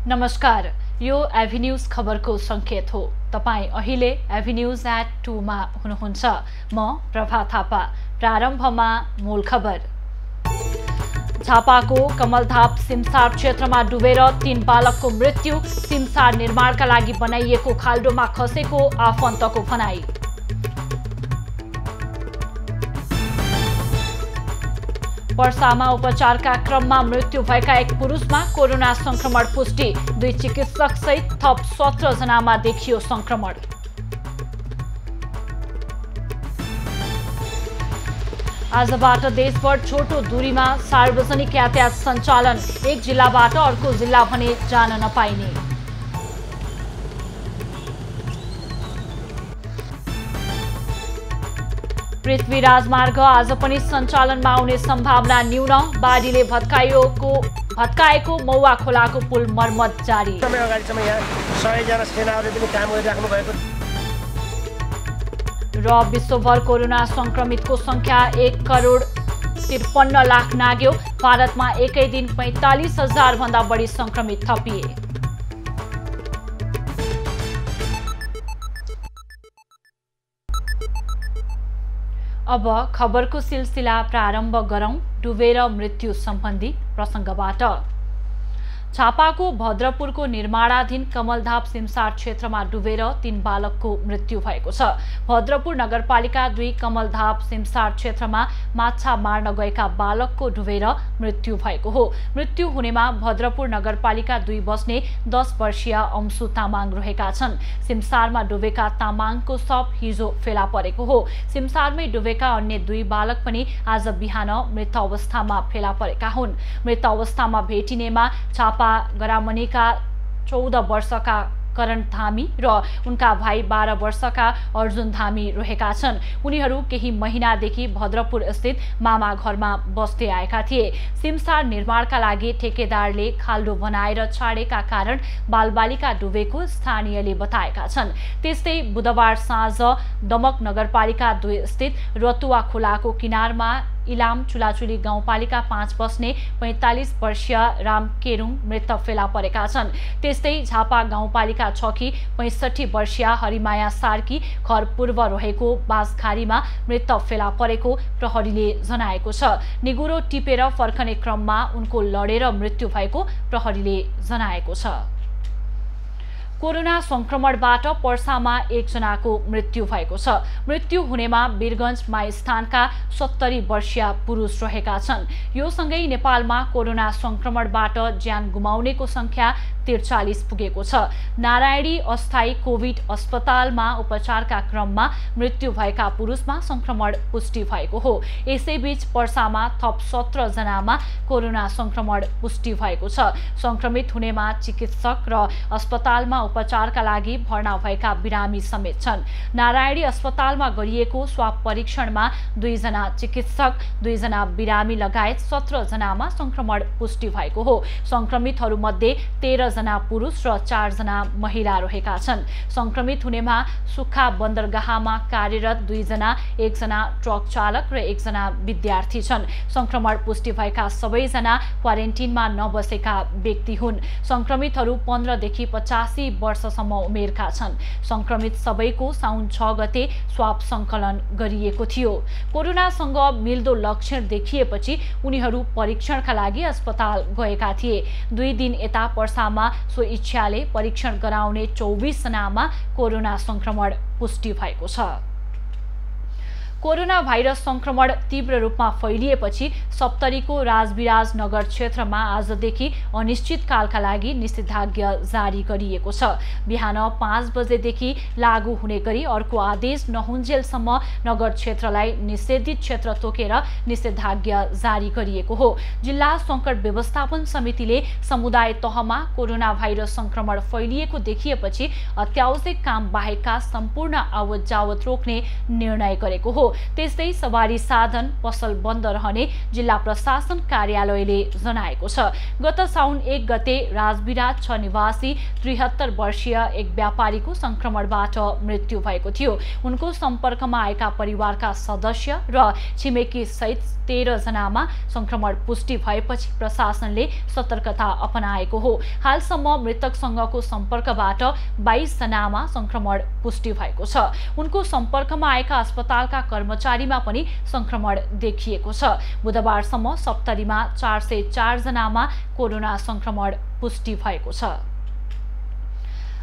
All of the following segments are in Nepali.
नमस्कार, यो एभिन्यूज खबरको संकेत हो। तपाई अहिले एभिन्यूज@2 मा हुनुहुन्छ। म प्रभा थापा। प्रारम्भमा मूल खबर। झापाको कमलधाप सिमसार क्षेत्रमा डुबेर 3 बालकको मृत्यु। सिमसार निर्माणका लागि बनाइएको खाल्डोमा खसेको आफन्तको भनाई। पर्सामा उपचारका क्रममा मृत्यु भएका एक पुरुषमा कोरोना संक्रमण पुष्टि। 2 चिकित्सक सहित थप 17 जनामा देखियो संक्रमण। आजबाट देशभर छोटो दूरीमा सार्वजनिक यातायात सञ्चालन। एक जिल्लाबाट अर्को जिल्ला भने जान नपाइने। पृथ्वी राजमार्ग आज पनि सञ्चालनमा आउने सम्भावना न्यून। बाढीले भत्काएको मौवा खोलाको पुल मर्मत जारी। समय अगाडिसम्म यहाँ 100 जना सेनाहरूले पनि काम गरिराख्नु भएको। र विश्वभर कोरोना संक्रमितको संख्या 1,53,00,000 नाग्यो। भारतमा एकै दिन 45,000 भन्दा बढी संक्रमित थपिए। अब खबरको सिलसिला प्रारम्भ गरौं। डुबेर मृत्यु सम्बन्धी प्रसंगबाट। झापाको भद्रपुरको निर्माणाधीन कमलधाप सिमसार क्षेत्रमा डुबेर 3 बालकको मृत्यु भएको छ। भद्रपुर नगरपालिका 2 कमलधाप सिमसार क्षेत्रमा माछा मार्न गएका बालकको डुबेर मृत्यु भएको हो। मृत्यु हुनेमा भद्रपुर नगरपालिका 2 बस्ने 10 वर्षीय अंशु तामाङ रहेका छन्। सिमसारमा डुबेका तामाङको शव हिजो फेला परेको हो। सिमसारमै डुबेका अन्य 2 बालक पनि आज बिहान मृत अवस्थामा फेला परेका हुन्। मृत अवस्थामा भेटिनेमा गरामनीका 14 वर्षका करण धामी र उनका भाइ 12 वर्षका अर्जुन धामी रहेका छन्। उनीहरू केही महिनादेखि भद्रपुर स्थित मामा घरमा बस्दै आएका थिए। सिमसार निर्माणका लागि ठेकेदारले खाल्डो बनाएर छाडेका कारण बालबालिका डुबेको स्थानीयले बताएका छन्। त्यस्तै बुधबार साँझ दमक नगरपालिका 2 स्थित रतुवा खोलाको किनारमा इलाम चुलाचुली गाउँपालिका 5 बस्ने 45 वर्षीय राम केरुङ मृत फेला परेका छन्। त्यस्तै झापा गाउँपालिका 6 की 65 वर्षीय हरिमाया सार्की घर पूर्व रहेको बाँसघारीमा मृत फेला परेको प्रहरीले जनाएको छ। निगुरो टिपेर फर्कने क्रममा उनको लडेर मृत्यु भएको प्रहरीले जनाएको छ। कोरोना संक्रमणबाट पर्सामा 1 जनाको मृत्यु भएको छ। मृत्यु हुनेमा वीरगञ्ज माइस्थानका 70 वर्षीय पुरुष रहेका छन्। यो सँगै नेपालमा कोरोना संक्रमणबाट ज्यान गुमाउनेको संख्या 43 पुगेको छ। नारायणी अस्थायी कोभिड अस्पतालमा उपचारका क्रममा मृत्यु भएका पुरुषमा संक्रमण पुष्टि भएको हो। यसैबीच पर्सामा थप 17 जनामा कोरोना संक्रमण पुष्टि भएको छ। संक्रमित हुनेमा चिकित्सक र अस्पतालमा उपचारका लागि भर्ना भएका बिरामी समेत छन्। नारायणी अस्पतालमा गरिएको स्वाब परीक्षणमा 2 जना चिकित्सक, 2 जना बिरामी लगायत 17 जनामा संक्रमण पुष्टि भएको हो। संक्रमितहरूमध्ये 13 जना पुरुष र 4 जना महिला रहेका छन्। संक्रमित हुनेमा सुक्खा बन्दरगाहमा कार्यरत 2 जना, 1 जना ट्रक चालक र 1 जना विद्यार्थी छन्। संक्रमण पुष्टि भएका सबैजना क्वारेन्टिनमा नबसेका व्यक्ति हुन्। संक्रमितहरू 15 देखि 85 वर्षसम्म उमेरका छन्। संक्रमित सबैको साउन 6 गते स्वाब संकलन गरिएको थियो। कोरोनासँग मिल्दो लक्षण देखिएपछि उनीहरू परीक्षणका लागि अस्पताल गएका थिए। 2 दिन यता पर्सामा सो इच्छाले परीक्षण गराउने 24 जनामा कोरोना संक्रमण पुष्टि भएको छ। कोरोना भाइरस संक्रमण तीव्र रूपमा फैलिएपछि सप्तरीको राजविराज नगर क्षेत्रमा आजदेखि अनिश्चितकालका लागि निषेधाज्ञा जारी गरिएको छ। बिहान 5 बजेदेखि लागू हुने गरी अर्को आदेश नहुन्जेलसम्म नगर क्षेत्रलाई निषेधित क्षेत्र तोकेर निषेधाज्ञा जारी गरिएको हो। जिल्ला संकट व्यवस्थापन समितिले समुदाय तहमा कोरोना भाइरस संक्रमण फैलिएको देखिएपछि अत्यावश्यक काम बाहेकका सम्पूर्ण आवत जावत रोक्ने निर्णय गरेको हो। त्यस्तै सवारी साधन पसल बन्द रहने जिल्ला प्रशासन कार्यालयले जनाएको छ। गत साउन 1 गते राजविराज 6 निवासी 73 वर्षीय एक व्यापारीको संक्रमणबाट मृत्यु भएको थियो। उनको सम्पर्कमा आएका परिवारका सदस्य र छिमेकी सहित 13 जनामा संक्रमण पुष्टि भएपछि प्रशासनले सतर्कता अपनाएको हो। हालसम्म मृतकसँगको सम्पर्कबाट 22 जनामा संक्रमण पुष्टि भएको छ। उनको सम्पर्कमा आएका अस्पतालका कर्मचारीमा पनि संक्रमण देखिएको छ। बुधबारसम्म सप्तरीमा 404 जनामा कोरोना संक्रमण पुष्टि भएको छ।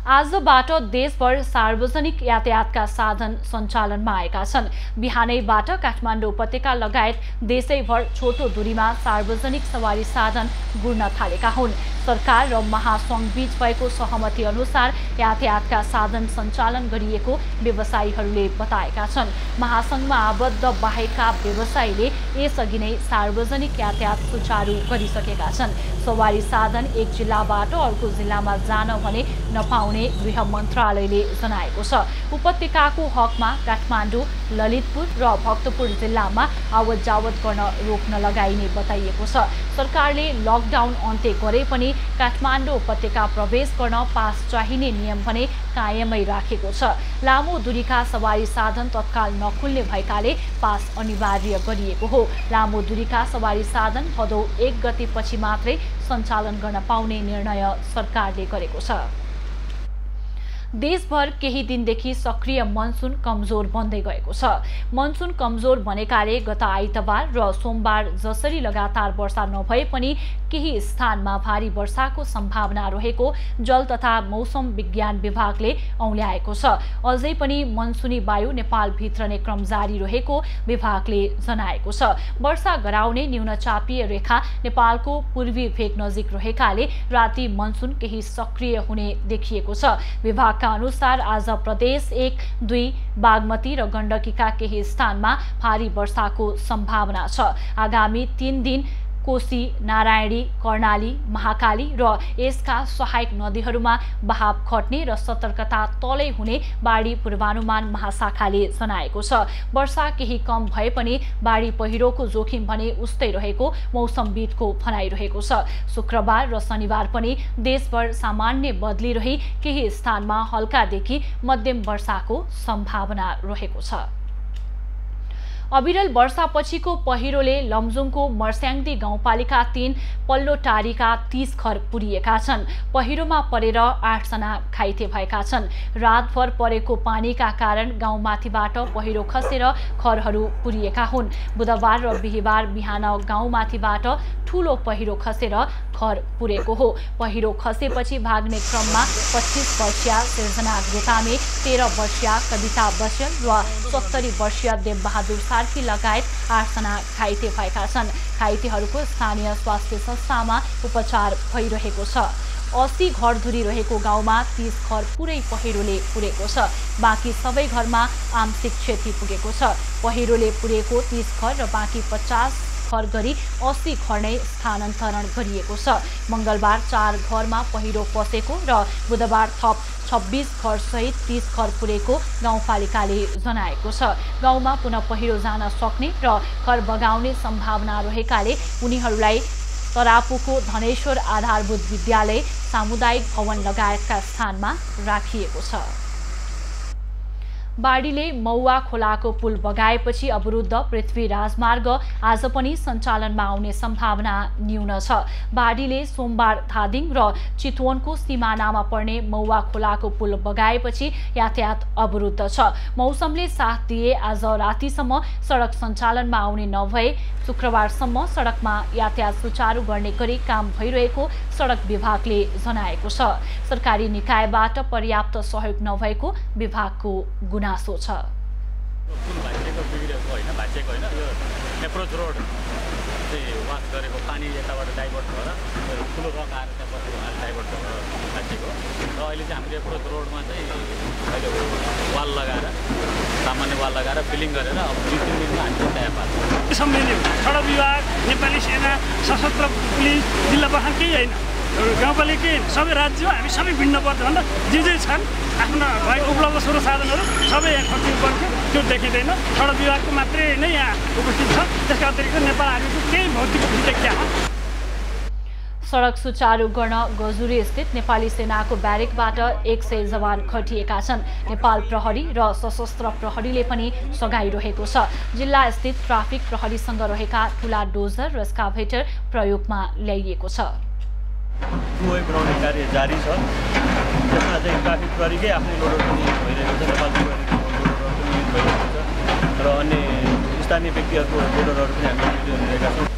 आजबाट देशभर सार्वजनिक यातायातका साधन सञ्चालनमा आएका छन्। बिहानैबाट काठमाडौँ उपत्यका लगायत देशैभर छोटो दूरीमा सार्वजनिक सवारी साधन गुड्न थालेका हुन्। सरकार र महासङ्घबीच भएको सहमति अनुसार यातायातका साधन सञ्चालन गरिएको व्यवसायीहरूले बताएका छन्। महासङ्घमा आबद्ध बाहेकका व्यवसायीले यसअघि नै सार्वजनिक यातायात सुचारू गरिसकेका छन्। सवारी साधन एक जिल्लाबाट अर्को जिल्लामा जान भने नपाउने गृह मन्त्रालयले जनाएको छ। उपत्यकाको हकमा काठमाडौँ, ललितपुर र भक्तपुर जिल्लामा आवत जावत गर्न रोक नलगाइने बताइएको छ। सरकारले लकडाउन अन्त्य गरे पनि काठमाडौँ उपत्यका प्रवेश गर्न पास चाहिने नियम भने कायमै राखेको छ। लामो दूरीका सवारी साधन तत्काल नखुल्ने भएकाले पास अनिवार्य गरिएको हो। लामो दूरीका सवारी साधन भदौ 1 गतेपछि मात्रै सञ्चालन गर्न पाउने निर्णय सरकारले गरेको छ। देशभर केही दिनदेखि सक्रिय मनसुन कमजोर बन्दै गएको छ। मनसुन कमजोर बनेकाले गत आइतबार र सोमबार जसरी लगातार वर्षा नभए पनि केही स्थानमा भारी वर्षाको सम्भावना रहेको जल तथा मौसम विज्ञान विभागले औल्याएको छ। अझै पनि मनसुनी वायु नेपालभित्र नै क्रम जारी रहेको विभागले जनाएको छ। वर्षा गराउने न्यूनचापीय रेखा नेपालको पूर्वी भेग नजिक रहेकाले राति मनसुन केही सक्रिय हुने देखिएको छ। विभागका अनुसार आज प्रदेश 1, 2, बागमती र गण्डकीका केही स्थानमा भारी वर्षाको सम्भावना छ। आगामी 3 दिन कोशी, नारायणी, कर्णाली, महाकाली र यसका सहायक नदीहरूमा बहाव घट्ने र सतर्कता तलै हुने बाढी पूर्वानुमान महाशाखाले जनाएको छ। वर्षा केही कम भए पनि बाढी पहिरोको जोखिम भने उस्तै रहेको मौसमविदको भनाइरहेको छ। शुक्रबार र शनिबार पनि देशभर सामान्य बदली रही केही स्थानमा हल्कादेखि मध्यम वर्षाको सम्भावना रहेको छ। अविरल वर्षापछिको पहिरोले लमजुङको मर्स्याङ्दी गाउँपालिका 3 पल्लोटारीका 30 घर पुरिएका छन्। पहिरोमा परेर 8 जना घाइते भएका छन्। रातभर परेको पानीका कारण गाउँमाथिबाट पहिरो खसेर घरहरू पुरिएका हुन्। बुधबार र बिहिबार बिहान गाउँमाथिबाट ठूलो पहिरो खसेर घर पुरेको हो। पहिरो खसेपछि भाग्ने क्रममा 25 वर्षीय सिर्जना गोतामे, 13 वर्षीय कविता बस्यल र 70 वर्षीय देवबहादुर सार्की लगायत 8 जना घाइते भएका छन्। घाइतेहरूको स्थानीय स्वास्थ्य संस्थामा उपचार भइरहेको छ। 80 घरधुरी रहेको गाउँमा 30 घर पुरै पहिरोले पुरेको छ। बाँकी सबै घरमा आंशिक क्षति पुगेको छ। पहिरोले पुरेको 30 घर र बाँकी 50 घर गरी 80 घर नै स्थानान्तरण गरिएको छ। मंगलबार 4 घरमा पहिरो पसेको र बुधबार थप 26 घर सहित 30 घर पुरेको गाउँपालिकाले जनाएको छ। गाउँमा पुनः पहिरो जान सक्ने र घर बगाउने सम्भावना रहेकाले उनीहरूलाई तरापुको धनेश्वर आधारभूत विद्यालय, सामुदायिक भवन लगायतका स्थानमा राखिएको छ। बाढीले मौवा खोलाको पुल बगाएपछि अवरुद्ध पृथ्वी राजमार्ग आज पनि सञ्चालनमा आउने सम्भावना न्यून छ। बाढीले सोमबार धादिङ र चितवनको सिमानामा पर्ने मौवा खोलाको पुल बगाएपछि यातायात अवरुद्ध छ। मौसमले साथ दिए आज रातिसम्म सडक सञ्चालनमा आउने नभए शुक्रबारसम्म सडकमा यातायात सुचारू गर्ने गरी काम भइरहेको सडक विभागले जनाएको छ। सरकारी निकायबाट पर्याप्त सहयोग नभएको विभागको गुनासो छ। पुल भाँचिएको बिग्रेको होइन, भाँचिएको होइन, यो एप्रोच रोड चाहिँ वास गरेको पानी यताबाट डाइभर्ट भएर ठुलो रक आएर त्यहाँ बसेको डाइभर्ट भएर भाँचिएको र अहिले चाहिँ हाम्रो एप्रोच रोडमा चाहिँ अहिले वाल लगाएर, सामान्य वाल लगाएर फिलिङ गरेर अब 2-3 दिनमा हामी तयार पार्छौँ। सम्बन्धित सडक विभाग, नेपाली सेना, सशस्त्र पुलिस, जिल्ला प्रशासन केही होइन। गाउँपालिका सबै राज्य हामी सबै भिन्न पर्छ भन्दा जे छन् आफ्ना भएको उपलब्ध स्रोत साधनहरू सबै यहाँ खर्चिनु पर्छ त्यो देखिँदैन सडक विभागको मात्रै नै यहाँ उपस्थित छ त्यसका अतिरिक्त नेपाल आर्मीको केही भौतिक देखिया सडक सुचारू गर्न गजुरी स्थित नेपाली सेनाको ब्यारेकबाट 100 जवान खटिएका छन्। नेपाल प्रहरी र सशस्त्र प्रहरीले पनि सघाइरहेको छ। जिल्ला स्थित ट्राफिक प्रहरीसँग रहेका ठूला डोजर र स्काभेटर प्रयोगमा ल्याइएको छ। बनाउने कार्य जारी छ। त्यसमा चाहिँ ट्राफिक प्रहरीकै आफ्नो लोडर पनि भइरहेको छ, नेपाल प्रहरीको लोडर पनि भइरहेको छ र अन्य स्थानीय व्यक्तिहरूको लोडरहरू पनि हामीले लिएका छौँ।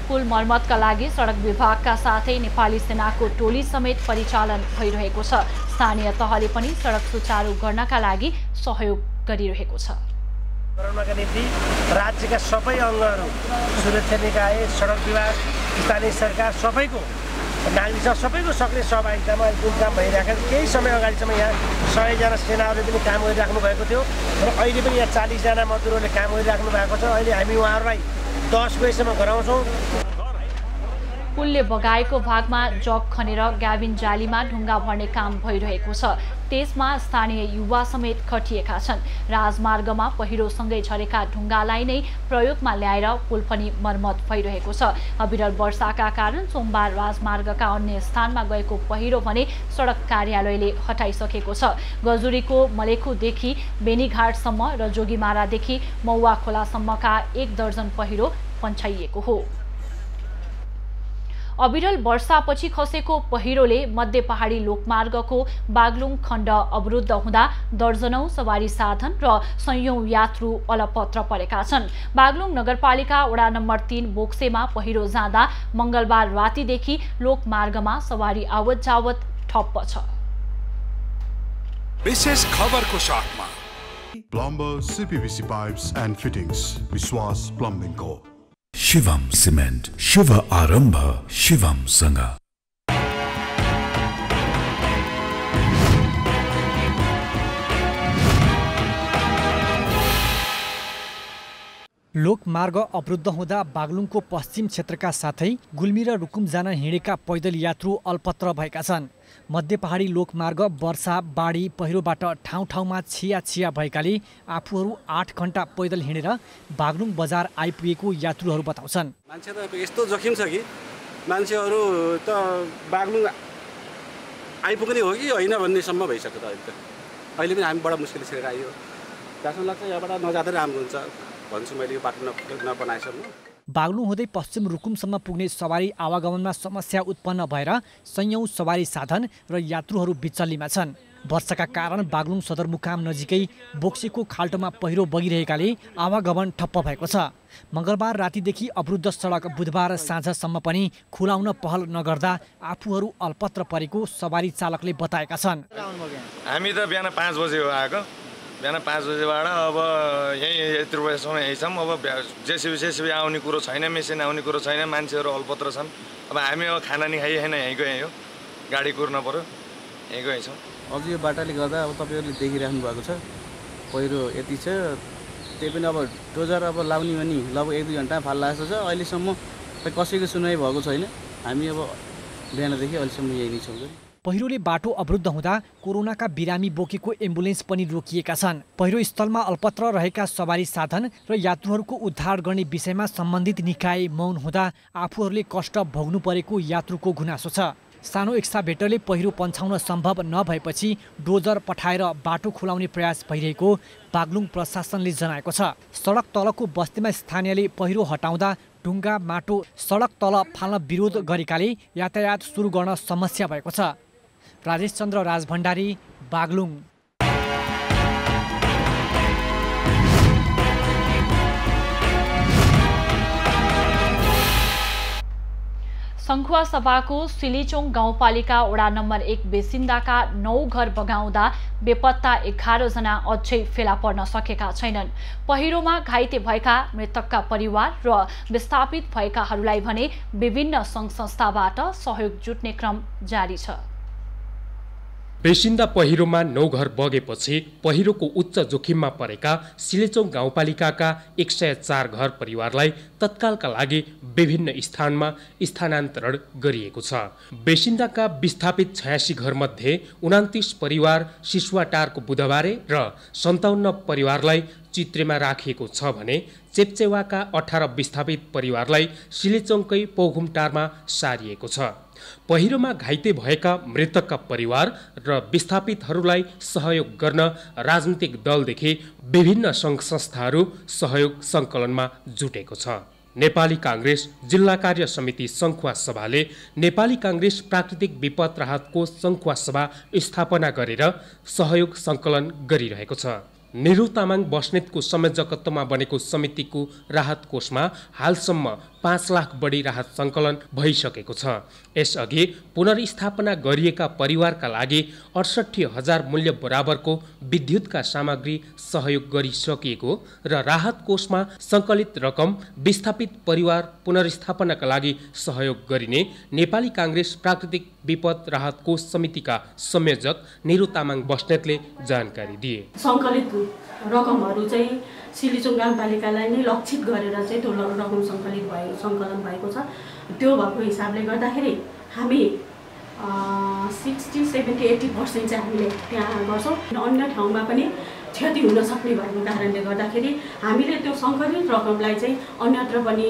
पुल मर्मतका लागि सडक विभागका साथै नेपाली सेनाको टोली समेत परिचालन भइरहेको छ। स्थानीय तहले पनि सडक सुचारू गर्नका लागि सहयोग गरिरहेको छ। गराउनका निम्ति राज्यका सबै अङ्गहरू, सुरक्षा निकाय, सडक विभाग, स्थानीय सरकार सबैको नागरिक सबैको सक्रिय सहभागितामा जुन काम भइरहेको छ। केही समय अगाडिसम्म यहाँ 100 जना सेनाहरूले पनि काम गरिराख्नु भएको थियो र अहिले पनि यहाँ 40 जना मजदुरहरूले काम गरिराख्नु भएको छ। अहिले हामी उहाँहरूलाई 10 बजेसम्म गराउँछौँ। पुलले बगाएको भागमा जग खनेर ग्याबिन जालीमा ढुङ्गा भर्ने काम भइरहेको छ। त्यसमा स्थानीय युवा समेत खटिएका छन्। राजमार्गमा पहिरोसँगै झरेका ढुङ्गालाई नै प्रयोगमा ल्याएर पुल पनि मर्मत भइरहेको छ। अविरल वर्षाका कारण सोमबार राजमार्गका अन्य स्थानमा गएको पहिरो भने सडक कार्यालयले हटाइसकेको छ। गजुरीको मलेखुदेखि बेनीघाटसम्म र जोगीमारादेखि मौवा खोलासम्मका 1 दर्जन पहिरो पन्छाइएको हो। अविरल वर्षापछि खसेको पहिरोले मध्य पहाडी लोकमार्गको बागलुङ खण्ड अवरुद्ध हुँदा दर्जनौं सवारी साधन र सयौं यात्रु अलपत्र परेका छन्। बागलुङ नगरपालिका वडा नम्बर 3 बोक्सेमा पहिरो जाँदा मंगलबार रातिदेखि लोकमार्गमा सवारी आवत जावत ठप्प छ। विशेष खबरको साथमा plumber CPVC Pipes and fittings विश्वास प्लम्बिङ को शिवम सिमेन्ट शुभ आरम्भ शिवम सँग। लोकमार्ग अवरुद्ध हुँदा बागलुङको पश्चिम क्षेत्रका साथै गुल्मी र रुकुम जान हिँडेका पैदल यात्रु अल्पत्र भएका छन्। मध्य पहाडी लोकमार्ग वर्षा बाढी पहिरोबाट ठाउँ ठाउँमा छिया भएकाले आफूहरू 8 घण्टा पैदल हिँडेर बागलुङ बजार आइपुगेको यात्रुहरू बताउँछन्। मान्छे त यस्तो जोखिम छ कि मान्छेहरू त बागलुङ आइपुग्ने हो कि होइन भन्नेसम्म भइसक्यो त अहिले पनि हामी बडा मुस्किलले छिरेर आइयो। त्यसमा लाग्छ यहाँबाट नजाँदै राम्रो हुन्छ भन्छु मैले। यो बाटो नबनाएसम्म बागलुङ हुँदै पश्चिम रुकुमसम्म पुग्ने सवारी आवागमनमा समस्या उत्पन्न भएर सयौं सवारी साधन र यात्रुहरू बिचल्लीमा छन्। वर्षाका कारण बागलुङ सदरमुकाम नजिकै बोक्सेको खाल्टोमा पहिरो बगिरहेकाले आवागमन ठप्प भएको छ। मंगलबार रातिदेखि अवरुद्ध सडक बुधबार साँझसम्म पनि खुलाउन पहल नगर्दा आफूहरू अल्पत्र परेको सवारी चालकले बताएका छन्। हामी त बिहान 5 बजे हो आएको। बिहान 5 बजेबाट अब यहीँ यत्रो बजेसम्म यहीँ छौँ। अब जेसिबी आउने कुरो छैन, मेसिन आउने कुरो छैन, मान्छेहरू अल्पत्र छन्। अब हामी अब खाना नि खाइ होइन, यहीँको यहीँ हो, गाडी कुर्न पर्यो, यहीँको यहीँ छौँ। अघि यो बाटाले गर्दा अब तपाईँहरूले देखिराख्नु भएको छ पहिरो यति छ। त्यही पनि अब डोजर अब लाउने भने लगभग 1-2 घन्टा फाल्ला जस्तो छ। अहिलेसम्म कसैको सुनाइ भएको छैन। हामी अब बिहानदेखि अहिलेसम्म यही नै छौँ। पहिरोले बाटो अवरुद्ध हुँदा कोरोनाका बिरामी बोकेको एम्बुलेन्स पनि रोकिएका छन्। पहिरो स्थलमा अल्पत्र रहेका सवारी साधन र यात्रुहरूको उद्धार गर्ने विषयमा सम्बन्धित निकाय मौन हुँदा आफूहरूले कष्ट भोग्नु परेको यात्रुको गुनासो छ। सानो एक्स्काभेटरले पहिरो पन्छाउन सम्भव नभएपछि डोजर पठाएर बाटो खुलाउने प्रयास भइरहेको बागलुङ प्रशासनले जनाएको छ। सडक तलको बस्तीमा स्थानीयले पहिरो हटाउँदा ढुङ्गा माटो सडक तल फाल्न विरोध गरेकाले यातायात सुरु गर्न समस्या भएको छ। राजेश चन्द्र राजभण्डारी, बागलुङ। सङ्खुवा सभाको सिलिचोङ गाउँपालिका वडा नम्बर 1 बेसिन्दाका 9 घर बगाउँदा बेपत्ता 11 जना अझै फेला पर्न सकेका छैनन्। पहिरोमा घाइते भएका मृतकका परिवार र विस्थापित भएकाहरूलाई भने विभिन्न सङ्घ संस्थाबाट सहयोग जुट्ने क्रम जारी छ। बेसिन्दा पहिरोमा 9 घर बगेपछि पहिरोको उच्च जोखिममा परेका सिलेचौं गाउँपालिकाका 104 घर परिवारलाई तत्कालका लागि विभिन्न स्थानमा स्थानान्तरण गरिएको छ। बेसिन्दाका विस्थापित 86 घरमध्ये 29 परिवार सिसुवाटारको बुधबारे र 57 परिवारलाई चित्रेमा राखिएको छ भने चेप्चेवाका 18 विस्थापित परिवारलाई सिलेचौंकै पौघुमटारमा सारिएको छ। पहिरोमा घाइते भएका मृतकका परिवार र विस्थापितहरूलाई सहयोग गर्न राजनीतिक दलदेखि विभिन्न सङ्घ संस्थाहरू सहयोग सङ्कलनमा जुटेको छ। नेपाली काङ्ग्रेस जिल्ला कार्य समिति सङ्खुवा सभाले नेपाली काङ्ग्रेस प्राकृतिक विपद राहत कोष सङ्खुवा सभा स्थापना गरेर सहयोग सङ्कलन गरिरहेको छ। निरु तामाङ बस्नेतको संयोजकत्वमा बनेको समितिको राहत कोषमा हालसम्म 5 लाख बढी राहत सङ्कलन भइसकेको छ। यसअघि पुनर्स्थापना गरिएका परिवारका लागि 68,000 मूल्य बराबरको विद्युतका सामग्री सहयोग गरिसकिएको र राहत कोषमा सङ्कलित रकम विस्थापित परिवार पुनर्स्थापनाका लागि सहयोग गरिने नेपाली काङ्ग्रेस प्राकृतिक विपद राहत कोष समितिका संयोजक निरु तामाङ बस्नेतले जानकारी दिए। सङ्कलित रकमहरू चाहिँ सिलिचौं गाउँपालिकालाई नै लक्षित गरेर चाहिँ त्यो रकम सङ्कलन भएको छ। त्यो भएको हिसाबले गर्दाखेरि हामी 60, 70, 80% चाहिँ हामीले त्यहाँ गर्छौँ। अन्य ठाउँमा पनि क्षति हुन सक्ने भएको कारणले गर्दाखेरि हामीले त्यो सङ्कलित रकमलाई चाहिँ अन्यत्र पनि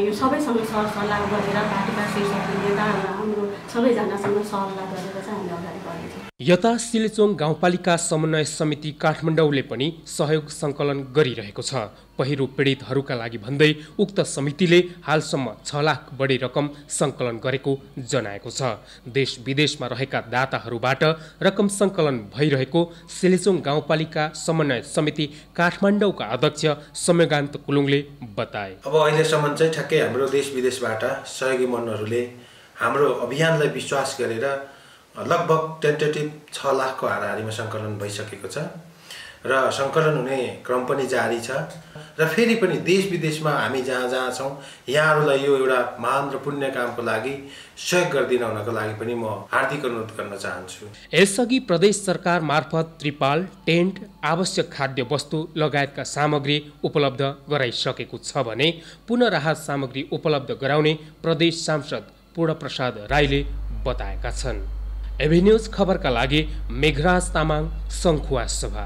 यो सबैसँग सरसल्लाह गरेर पार्टीका शीर्ष नेता हाम्रो सबैजनासँग सल्लाह गरेर चाहिँ हामी अगाडि बढ्नेछौँ। यता सिलेचौं गाउँपालिका समन्वय समिति काठमाडौँले पनि सहयोग सङ्कलन गरिरहेको छ। पहिरो पीडितहरूका लागि भन्दै उक्त समितिले हालसम्म 6 लाख बढी रकम सङ्कलन गरेको जनाएको छ। देश विदेशमा रहेका दाताहरूबाट रकम सङ्कलन भइरहेको सिलेचौं गाउँपालिका समन्वय समिति काठमाडौँका अध्यक्ष सम्यगान्त कुलुङले बताए। अब अहिलेसम्म चाहिँ ठ्याक्कै हाम्रो देश विदेशबाट सहयोगी मनहरूले हाम्रो अभियानलाई विश्वास गरेर लगभग टेन्टेटिभ 6 लाखको हाराहारीमा सङ्कलन भइसकेको छ र सङ्कलन हुने क्रम पनि जारी छ र फेरि पनि देश विदेशमा हामी जहाँ जहाँ छौँ यहाँहरूलाई यो एउटा महान र पुण्य कामको लागि सहयोग गरिदिन हुनको लागि पनि म हार्दिक अनुरोध गर्न चाहन्छु। यसअघि प्रदेश सरकार मार्फत त्रिपाल, टेन्ट, आवश्यक खाद्य वस्तु लगायतका सामग्री उपलब्ध गराइसकेको छ भने पुनः राहत सामग्री उपलब्ध गराउने प्रदेश सांसद पूर्णप्रसाद राईले बताएका छन्। एभी न्यूज खबरका लागि मेघराज तामाङ, सङ्खुवा सभा।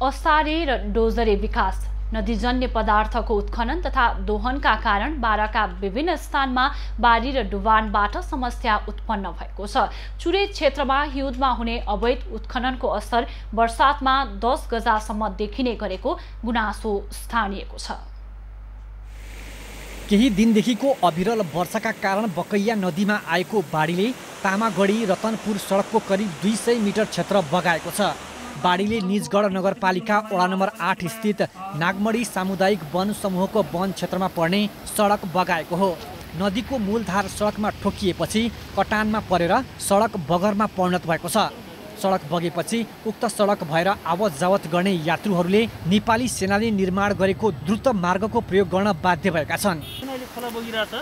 असारे र डोजरे विकास नदीजन्य पदार्थको उत्खनन तथा दोहनका कारण बाराका विभिन्न स्थानमा बाढी र डुबानबाट समस्या उत्पन्न भएको छ। चुरे क्षेत्रमा हिउँदमा हुने अवैध उत्खननको असर वर्षातमा 10 गजासम्म देखिने गरेको गुनासो स्थानीयको छ। केही दिनदेखिको अविरल वर्षाका कारण बकैया नदीमा आएको बाढीले तामागढी रतनपुर सडकको करिब 200 मिटर क्षेत्र बगाएको छ। बाढीले निजगढ नगरपालिका वडा नम्बर 8 स्थित नागमडी सामुदायिक वन समूहको वन क्षेत्रमा पर्ने सडक बगाएको हो। नदीको मूलधार सडकमा ठोकिएपछि कटानमा परेर सडक बगरमा परिणत भएको छ। सडक बगेपछि उक्त सडक भएर आवत जावत गर्ने यात्रुहरूले नेपाली सेनाले निर्माण गरेको द्रुत मार्गको प्रयोग गर्न बाध्य भएका छन्। खोला बगिरहेछ,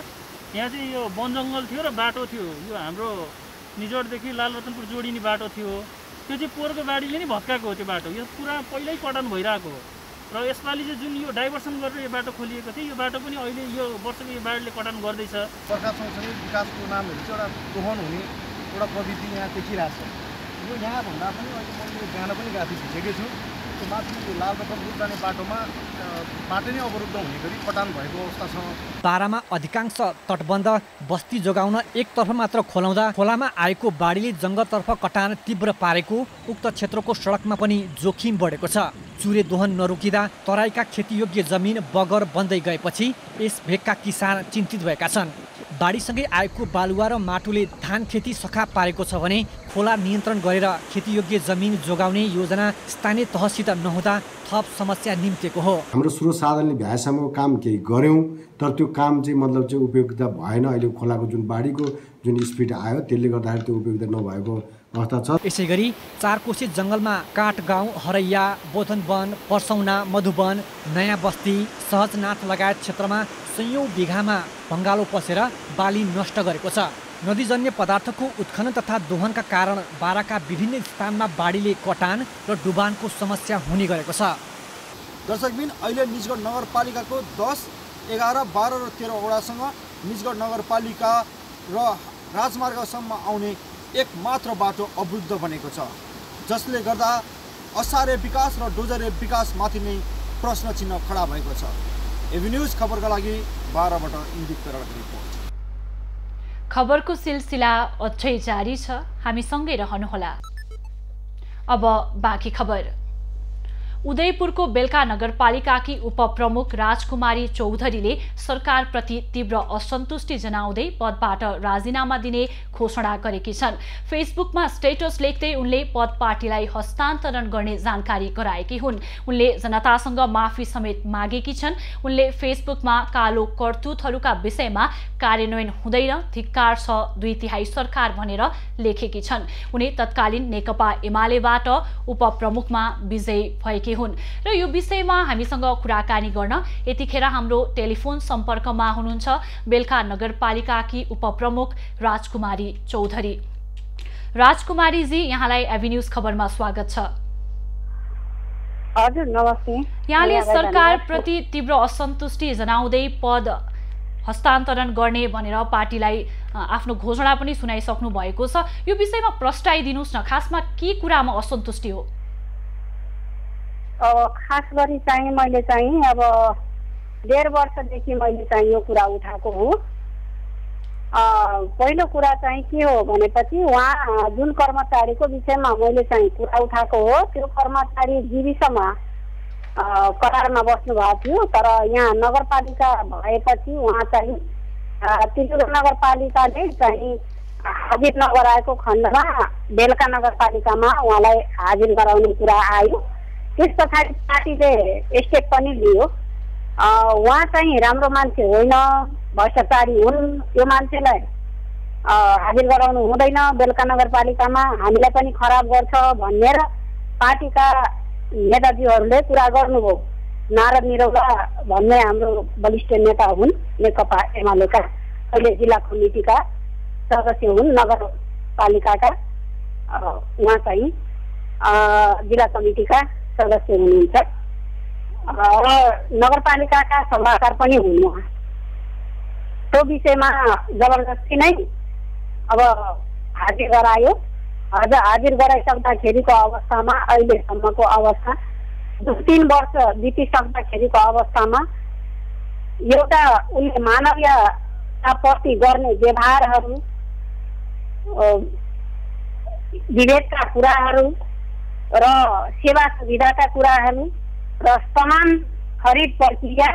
यहाँ चाहिँ यो वन जङ्गल थियो र बाटो थियो। यो हाम्रो निजगढदेखि लालरतनपुर जोडिने बाटो थियो। त्यो चाहिँ पोहोरको बाढीले नै भत्काएको हो। त्यो बाटो यो पुरा पहिल्यै कटान भइरहेको हो र यसपालि चाहिँ जुन यो डाइभर्सन गरेर यो बाटो खोलिएको थियो, यो बाटो पनि अहिले यो वर्षको यो बाढीले कटान गर्दैछ। सरकार सँगसँगै विकासको नामहरू चाहिँ एउटा दोहन हुने एउटा प्रवृत्ति यहाँ देखिरहेको छ। यो यहाँ भन्दा पनि अहिले मैले जान पनि गएको थिएकै छु। त्यो माथि लालरतनपुर जाने बाटोमा बाटो नै अवरुद्ध हुने गरी कटान भएको अवस्था छ। बारामा अधिकांश तटबन्ध बस्ती जोगाउन एकतर्फ मात्र खोलाउँदा खोलामा आएको बाढीले जङ्गलतर्फ कटान तीव्र पारेको उक्त क्षेत्रको सडकमा पनि जोखिम बढेको छ। चुरे दोहन नरोकिँदा तराईका खेतीयोग्य जमिन बगर बन्दै गएपछि यस भेगका किसान चिन्तित भएका छन्। बाढीसँगै आएको बालुवा र माटोले धान खेती सखा पारेको छ भने खोला नियन्त्रण गरेर खेतीयोग्य जमिन जोगाउने योजना स्थानीय तहसित नहुँदा थप समस्या निम्तेको हो। हाम्रो स्रोत साधनले भ्याएसम्मको काम केही गऱ्यौँ, तर त्यो काम चाहिँ मतलब चाहिँ उपयुक्त भएन। अहिले खोलाको जुन बाढीको जुन स्पिड आयो त्यसले गर्दाखेरि त्यो उपयुक्त नभएको अवस्था छ। यसै गरी 4 कोशी जङ्गलमा काठगाउँ, हरैया, बोधन वन, पर्सौना, मधुवन, नयाँ बस्ती, सहजनाथ लगायत क्षेत्रमा 100औं बिघामा भङ्गालो पसेर बाली नष्ट गरेको छ। नदीजन्य पदार्थको उत्खनन तथा दोहनका कारण बाराका विभिन्न स्थानमा बाढीले कटान र डुबानको समस्या हुने गरेको छ। दर्शकबिन, अहिले निजगढ नगरपालिकाको 10, 11, 12 र 13 वडासँग निजगढ नगरपालिका र राजमार्गसम्म आउने एक मात्र बाटो अवरुद्ध बनेको छ, जसले गर्दा असारे विकास र डोजरे विकासमाथि नै प्रश्न चिन्ह खडा भएको छ। एबी न्यूज खबरका लागि 12 बाट इन्दिक तरडको रिपोर्ट। खबरको सिलसिला अझै जारी छ, हामीसँगै रहनुहोला। अब बाँकी खबर। उदयपुरको बेलका नगरपालिकाकी उपप्रमुख राजकुमारी चौधरीले सरकारप्रति तीव्र असन्तुष्टि जनाउँदै पदबाट राजीनामा दिने घोषणा गरेकी छन्। फेसबुकमा स्टेटस लेख्दै उनले पद पार्टीलाई हस्तान्तरण गर्ने जानकारी गराएकी हुन्। उनले जनतासँग माफी समेत मागेकी छन्। उनले फेसबुकमा कालो करतुतहरूका विषयमा कार्यान्वयन हुँदैन, धिक्कार छ 2/3 सरकार भनेर लेखेकी छन्। उनी तत्कालीन नेकपा एमालेबाट उपप्रमुखमा विजयी भएकी हुन् र यो विषयमा हामीसँग कुराकानी गर्न यतिखेर हाम्रो टेलिफोन सम्पर्कमा हुनुहुन्छ बेलका नगरपालिकाकी उपप्रमुख राजकुमारी चौधरी। राजकुमारीजी, यहाँलाई एबी न्यूज खबरमा स्वागत छ। हजुर, नमस्ते। यहाँले सरकारप्रति तीव्र असन्तुष्टि जनाउँदै पद हस्तान्तरण गर्ने भनेर पार्टीलाई आफ्नो घोषणा पनि सुनाइसक्नु भएको छ। यो विषयमा प्रस्ताइदिनुस् न, खासमा के कुरामा असन्तुष्टि हो? खास गरी चाहिँ मैले चाहिँ अब 1.5 वर्षदेखि मैले चाहिँ यो कुरा उठाएको हो। पहिलो कुरा चाहिँ के हो भनेपछि उहाँ जुन कर्मचारीको विषयमा मैले चाहिँ कुरा उठाएको हो, त्यो कर्मचारी जीविसमा करारमा बस्नु भएको थियो। तर यहाँ नगरपालिका भएपछि उहाँ चाहिँ त्रिपुरा नगरपालिकाले चाहिँ हाजिर नगराएको खण्डमा बेलका नगरपालिकामा उहाँलाई हाजिर गराउने कुरा आयो। त्यस पछाडि पार्टीले स्टेप पनि लियो। उहाँ चाहिँ राम्रो मान्छे होइन, भ्रष्टाचारी हुन्, यो मान्छेलाई हाजिर गराउनु हुँदैन बेलका नगरपालिकामा, हामीलाई पनि खराब गर्छ भनेर पार्टीका नेताजीहरूले कुरा गर्नुभयो। नारद निरौला भन्ने हाम्रो वरिष्ठ नेता हुन्, नेकपा एमालेका, अहिले जिल्ला कमिटीका सदस्य हुन् नगरपालिकाका। उहाँ चाहिँ जिल्ला कमिटीका सदस्य हुनुहुन्छ र नगरपालिकाका सल्लाहकार पनि हुन् उहाँ। त्यो विषयमा जबरजस्ती नै अब हाजिर गरायो। हाजिर गराइसक्दाखेरिको अवस्थामा अहिलेसम्मको अवस्था 3 वर्ष बितिसक्दाखेरिको अवस्थामा एउटा उनले मानवीयताप्रति गर्ने व्यवहारहरू, विवेकका कुराहरू र सेवा सुविधाका कुराहरू र सामान खरिद प्रक्रिया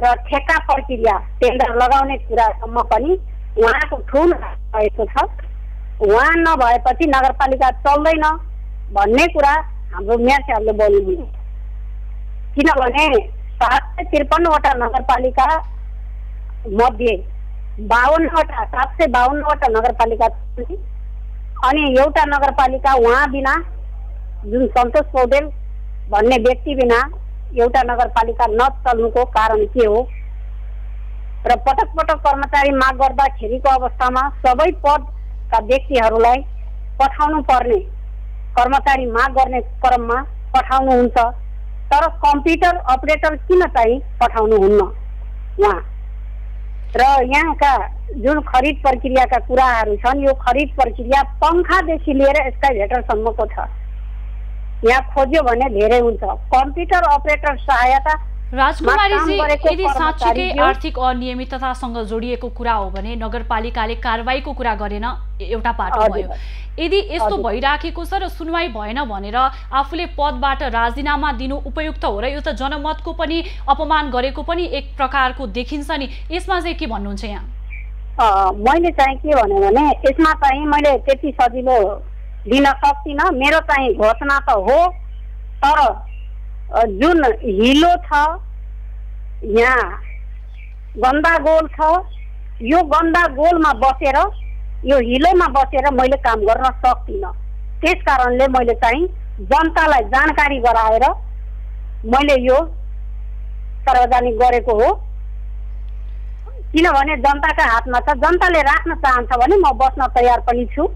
र ठेक्का प्रक्रिया, टेन्डर लगाउने कुरासम्म पनि उहाँको ठुलो भएको छ। उहाँ नभएपछि नगरपालिका चल्दैन भन्ने कुरा हाम्रो मेयर साहबले बोल्नुहुन्छ। किनभने 753वटा नगरपालिका मध्ये 752वटा नगरपालिका छन् अनि एउटा नगरपालिका उहाँ बिना, जुन सन्तोष पौडेल भन्ने व्यक्ति बिना एउटा नगरपालिका नचल्नुको कारण के हो र पटक पटक कर्मचारी माग गर्दाखेरिको अवस्थामा सबै पदका व्यक्तिहरूलाई पठाउनु पर्ने, कर्मचारी माग गर्ने क्रममा पठाउनुहुन्छ, तर कम्प्युटर अपरेटर किन चाहिँ पठाउनुहुन्न उहाँ? र यहाँका जुन खरिद प्रक्रियाका कुराहरू छन्, यो खरिद प्रक्रिया पङ्खादेखि लिएर एस्काभेटरसम्मको छ। यहाँ खोज्यो भने धेरै हुन्छ। कम्प्युटर अपरेटर सहायता राजकुमारीजी, यदि साँच्चीकै आर्थिक अनियमिततासँग जोडिएको कुरा हो भने नगरपालिकाले कारबाहीको कुरा गरेन, एउटा पाटो भयो। यदि यस्तो भइराखेको छ र सुनवाई भएन भनेर आफूले पदबाट राजीनामा दिनु उपयुक्त हो र यो त जनमतको पनि अपमान गरेको पनि एक प्रकारको देखिन्छ नि, यसमा चाहिँ के भन्नुहुन्छ यहाँ? मैले चाहिँ के भने यसमा चाहिँ मैले त्यति सजिलो दिन सक्दिनँ। मेरो चाहिँ घोषणा त हो, तर जुन हिलो छ, यहाँ गन्दा गोल छ, यो गन्दा गोलमा बसेर, यो हिलोमा बसेर मैले काम गर्न सक्दिनँ। त्यस कारणले मैले चाहिँ जनतालाई जानकारी गराएर मैले यो सार्वजनिक गरेको हो। किनभने जनताका हातमा छ, जनताले राख्न चाहन्छ भने म बस्न तयार पनि छु।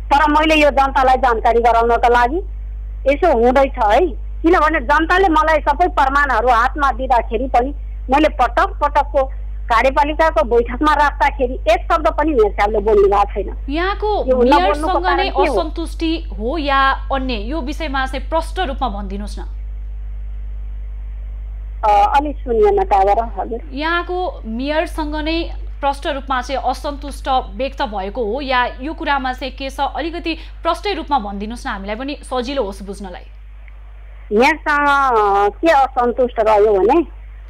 तर मैले यो जनतालाई जानकारी गराउनको लागि यसो हुँदैछ है, किनभने जनताले मलाई सबै प्रमाणहरू हातमा दिँदाखेरि पनि मैले पटक पटकको कार्यपालिकाको बैठकमा राख्दाखेरि एक शब्द पनि मेयर साहबले बोल्नु भएको छैन। यहाँको मेयरसँग नै असन्तुष्टि हो या अन्य, यो विषयमा चाहिँ प्रष्ट रूपमा भनिदिनुस् न। अलि सुनिएन टावर हजुर। यहाँको मेयरसँग नै प्रष्ट रूपमा चाहिँ असन्तुष्ट व्यक्त भएको हो या यो कुरामा चाहिँ के छ, अलिकति प्रष्टै रूपमा भनिदिनुस् न, हामीलाई पनि सजिलो होस् बुझ्नलाई। मेयरसँग के असन्तुष्ट रह्यो भने